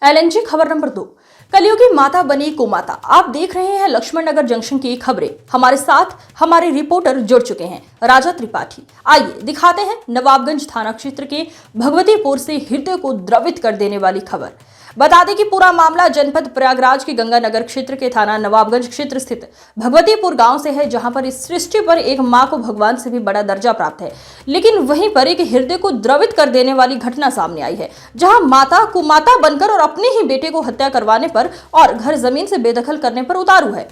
LNG खबर number 2। कलयुगी माता बनी कुमाता। आप देख रहे हैं लक्ष्मण नगर जंक्शन की खबरें। हमारे साथ हमारे रिपोर्टर जुड़ चुके हैं, राजा त्रिपाठी। आइए दिखाते हैं नवाबगंज थाना क्षेत्र के भगवतीपुर से हृदय को द्रवित कर देने वाली खबर। बता दें कि पूरा मामला जनपद प्रयागराज के गंगानगर क्षेत्र के थाना नवाबगंज क्षेत्र स्थित भगवतीपुर गांव से है, जहां पर इस सृष्टि पर एक मां को भगवान से भी बड़ा दर्जा प्राप्त है, लेकिन वहीं पर एक हृदय को द्रवित कर देने वाली घटना सामने आई है, जहां माता कुमाता बनकर और अपने ही बेटे को हत्या करवाने पर और घर जमीन से बेदखल करने पर उतारू है।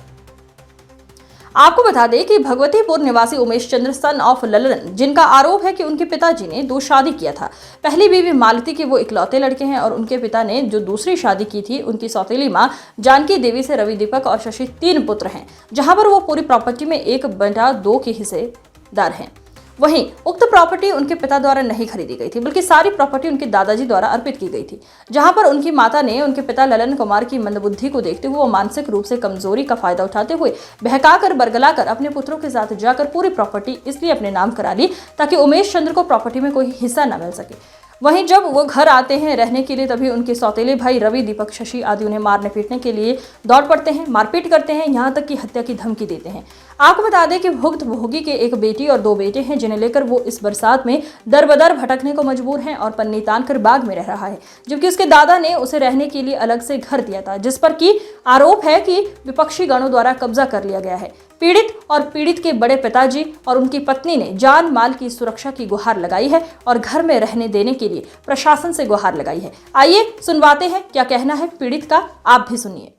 आपको बता दें कि भगवतीपुर निवासी उमेश चंद्र सन ऑफ ललन, जिनका आरोप है कि उनके पिताजी ने 2 शादी किया था। पहली बीवी मालती के वो इकलौते लड़के हैं और उनके पिता ने जो दूसरी शादी की थी, उनकी सौतेली मां जानकी देवी से रवि दीपक और शशि 3 पुत्र हैं, जहां पर वो पूरी प्रॉपर्टी में 1/2 के हिस्सेदार हैं। वहीं उक्त प्रॉपर्टी उनके पिता द्वारा नहीं खरीदी गई थी, बल्कि सारी प्रॉपर्टी उनके दादाजी द्वारा अर्पित की गई थी, जहां पर उनकी माता ने उनके पिता ललन कुमार की मंदबुद्धि को देखते हुए वो मानसिक रूप से कमजोरी का फायदा उठाते हुए बहकाकर बरगलाकर अपने पुत्रों के साथ जाकर पूरी प्रॉपर्टी इसलिए अपने नाम करा ली ताकि उमेश चंद्र को प्रॉपर्टी में कोई हिस्सा न मिल सके। वहीं जब वो घर आते हैं रहने के लिए, तभी उनके सौतेले भाई रवि दीपक शशि आदि उन्हें मारने पीटने के लिए दौड़ पड़ते हैं, मारपीट करते हैं, यहाँ तक कि हत्या की धमकी देते हैं। आपको बता दें कि भुक्त भोगी के एक बेटी और 2 बेटे हैं, जिन्हें लेकर वो इस बरसात में दर बदर भटकने को मजबूर हैं और पन्नी तानकर बाग में रह रहा है, जबकि उसके दादा ने उसे रहने के लिए अलग से घर दिया था, जिस पर कि आरोप है कि विपक्षी गणों द्वारा कब्जा कर लिया गया है। पीड़ित और पीड़ित के बड़े पिताजी और उनकी पत्नी ने जान माल की सुरक्षा की गुहार लगाई है और घर में रहने देने के लिए प्रशासन से गुहार लगाई है। आइए सुनवाते हैं क्या कहना है पीड़ित का, आप भी सुनिए।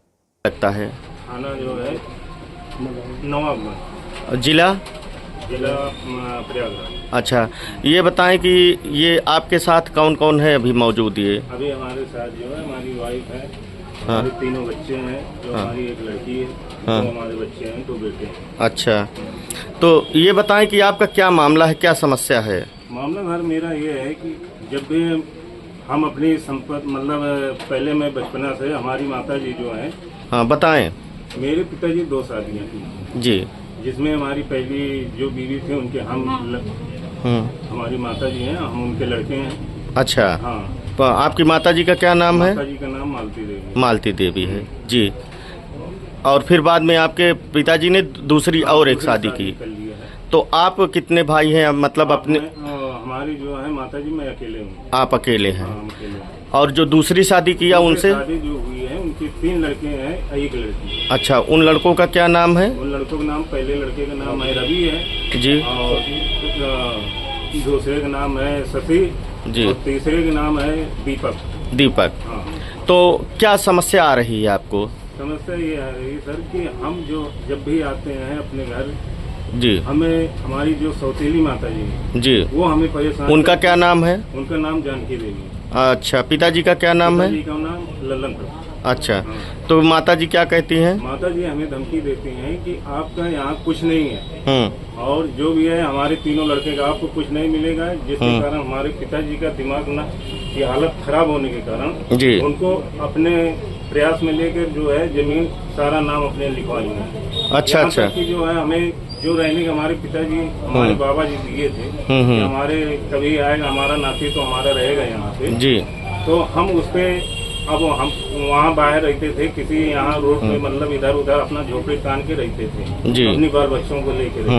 लगता है थाना जो है नवाबगंज, जिला प्रयागराज। अच्छा, ये बताएं कि ये आपके साथ कौन कौन है अभी मौजूद? ये अभी हमारे साथ जो है हमारी वाइफ है, हाँ। हमारे 3 बच्चे हैं, जो हाँ। हमारी एक लड़की है, हाँ। 2 हमारे बच्चे हैं, 2 बेटे हैं। अच्छा, तो ये बताएं कि आपका क्या मामला है, क्या समस्या है? मामला भर मेरा ये है कि जब भी हम अपनी संपत्ति मतलब पहले मैं बचपना से हमारी माता जी जो है, हाँ बताएं। मेरे पिताजी 2 शादियाँ की जी। जिसमें हमारी पहली जो बीवी थी उनके हमारी माता जी हैं, हम उनके लड़के हैं। अच्छा, हाँ। तो आपकी माता जी का क्या नाम है? माता जी का नाम मालती देवी। मालती देवी है जी। और फिर बाद में आपके पिताजी ने दूसरी और एक शादी की। कर लिया है। तो आप कितने भाई हैं? मतलब अपने हमारी जो है माता जी, मैं अकेले हूँ। आप अकेले हैं? हाँ, अकेले हूँ। और जो दूसरी शादी किया उनसे? शादी जो हुई है उनकी 3 लड़के हैं, एक लड़की। अच्छा, उन लड़कों का क्या नाम है? उन लड़कों का नाम, पहले लड़के का नाम है रवि है जी, और दूसरे का नाम है शशि जी, और तीसरे का नाम है दीपक। दीपक। हाँ। तो क्या समस्या आ रही है आपको? समस्या ये आ रही है सर कि हम जो जब भी आते हैं अपने घर, जी, हमें हमारी जो सौतेली माता जी है, जी, वो हमें परेशान। उनका क्या नाम है? उनका नाम जानकी देवी। अच्छा, पिताजी का क्या नाम है? पिताजी का नाम ललन प्रसाद। अच्छा, हाँ। तो माता जी क्या कहती हैं? माता जी हमें धमकी देती हैं कि आपका यहाँ कुछ नहीं है और जो भी है हमारे 3 लड़के का आपको कुछ नहीं मिलेगा, जिसके कारण हमारे पिताजी का दिमाग ना की हालत खराब होने के कारण जी, उनको अपने प्रयास में लेकर जो है जमीन सारा नाम अपने लिखवा लिया। अच्छा, अच्छा, कि जो है हमें जो रहने के हमारे पिताजी हमारे बाबा जी दिए थे कि हमारे कभी आएगा हमारा नाती तो हमारा रहेगा यहाँ पे जी। तो हम उस पे अब हम वहाँ बाहर रहते थे, किसी यहाँ रोड पे मतलब इधर उधर अपना झोपड़ी तान के रहते थे जी, अपनी बाल बच्चों को लेकर।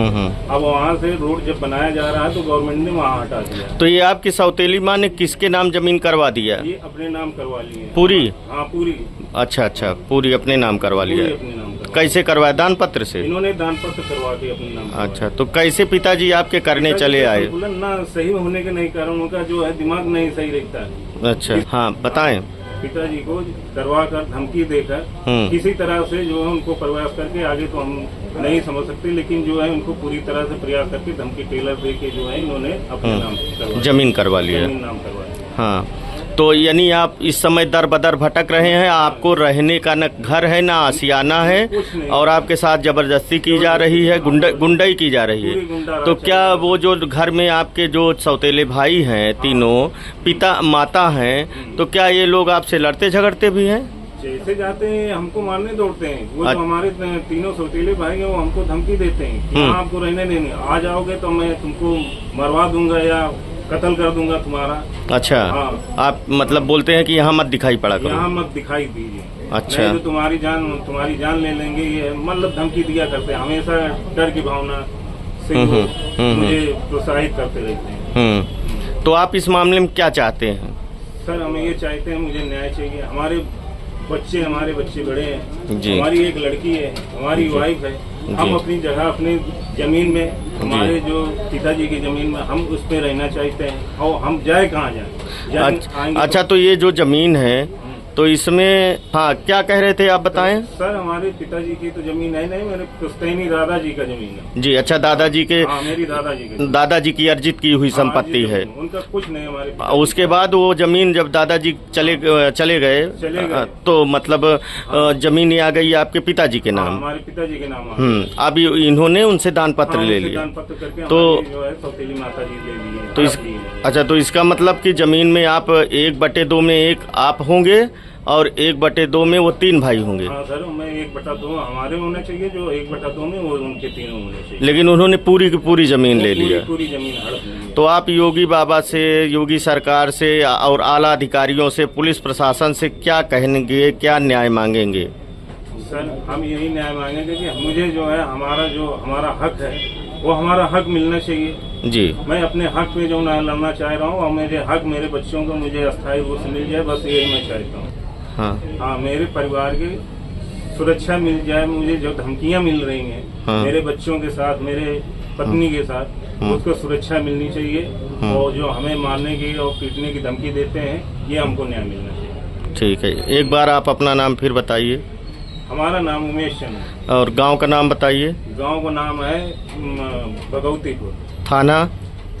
अब वहाँ से रोड जब बनाया जा रहा है तो गवर्नमेंट ने वहाँ हटा दिया। तो ये आपकी सौतेली माँ ने किसके नाम जमीन करवा दिया? ये अपने नाम करवा ली है पूरी? हाँ, पूरी। अच्छा, अच्छा, पूरी अपने नाम करवा लिया। अपने नाम करवा। कैसे करवाया? दान पत्र से? इन्होंने दान पत्र करवा के अपने नाम। अच्छा, तो कैसे पिताजी आपके करने चले आए? ना सही होने के नहीं कारण उनका जो है दिमाग नहीं सही रहता है। अच्छा, हाँ बताएं। पिताजी को करवा कर धमकी देकर किसी तरह से जो है उनको प्रयास करके, आगे तो हम नहीं समझ सकते, लेकिन जो है उनको पूरी तरह से प्रयास करके धमकी टेलर दे के जो है इन्होंने अपने नाम जमीन करवा लिया। नाम करवा लिया। हाँ, तो यानी आप इस समय दर बदर भटक रहे हैं, आपको रहने का न घर है ना आशियाना है, और आपके साथ जबरदस्ती की जा रही है, गुंडाई की जा रही है। तो क्या वो जो घर में आपके जो सौतेले भाई हैं, 3 पिता माता हैं, तो क्या ये लोग आपसे लड़ते झगड़ते भी हैं? जैसे जाते हैं हमको मारने दौड़ते हैं। वो जो हमारे 3 सौतेले भाई हैं वो हमको धमकी देते हैं कि आपको रहने देंगे, आ जाओगे तो मैं तुमको मरवा दूंगा या कत्ल कर दूंगा तुम्हारा। अच्छा। हाँ। आप मतलब बोलते हैं कि यहाँ मत दिखाई पड़ा करो। यहाँ मत दिखाई दीजिए। अच्छा। नहीं तो तुम्हारी जान ले लेंगे। ये मतलब धमकी दिया करते हैं, हमेशा डर की भावना से वो मुझे प्रोत्साहित करते रहते हैं। तो आप इस मामले में क्या चाहते हैं? सर हम ये चाहते हैं, मुझे न्याय चाहिए। हमारे बच्चे बड़े हैं, जी। हमारी एक लड़की है, हमारी वाइफ है। हम अपनी जगह अपनी जमीन में, हमारे जो पिताजी की जमीन में, हम उस पे रहना चाहते हैं। और हम जाए कहाँ जाए? अच्छा, तो ये जो जमीन है तो इसमें, हाँ, क्या कह रहे थे आप बताएं? सर हमारे पिताजी की तो जमीन है नहीं, मेरे पुश्तैनी दादाजी का जमीन है। जी। अच्छा, दादाजी के, हाँ, मेरी दादाजी की अर्जित की हुई संपत्ति है। उनका कुछ नहीं हमारे। उसके बाद वो जमीन जब दादाजी चले गए तो मतलब जमीन आ गई आपके पिताजी के नाम। हमारे पिताजी के नाम। अब इन्होंने उनसे दान पत्र ले लिया। दान पत्र करके तो जो है सौतेली माता जी ले लिए। तो अच्छा, तो इसका मतलब कि जमीन में आप 1/2 में एक आप होंगे और 1/2 में वो 3 भाई होंगे। हाँ सर, मैं 1/2 हमारे होने चाहिए, जो 1/2 में वो उनके 3 होने चाहिए। लेकिन उन्होंने पूरी की पूरी जमीन ले लिया। पूरी जमीन हड़प ली। तो आप योगी बाबा से, योगी सरकार से और आला अधिकारियों से, पुलिस प्रशासन से क्या कहेंगे, क्या न्याय मांगेंगे? सर हम यही न्याय मांगेंगे कि मुझे जो है हमारा हक है, वो हमारा हक मिलना चाहिए। जी। मैं अपने हक पे जो लड़ना चाह रहा हूँ, और मेरे हक मेरे बच्चों को मुझे अस्थायी रूप से मिल जाए, बस यही मैं चाहता हूँ। हाँ, मेरे परिवार की सुरक्षा मिल जाए। मुझे जो धमकियाँ मिल रही हैं, मेरे बच्चों के साथ, मेरे पत्नी के साथ, उसको सुरक्षा मिलनी चाहिए। और जो हमें मारने की और पीटने की धमकी देते हैं, ये हमको न्याय मिलना चाहिए। ठीक है, एक बार आप अपना नाम फिर बताइए। हमारा नाम उमेश चंद है। और गांव का नाम बताइए। गांव का नाम है भगवतीपुर। थाना?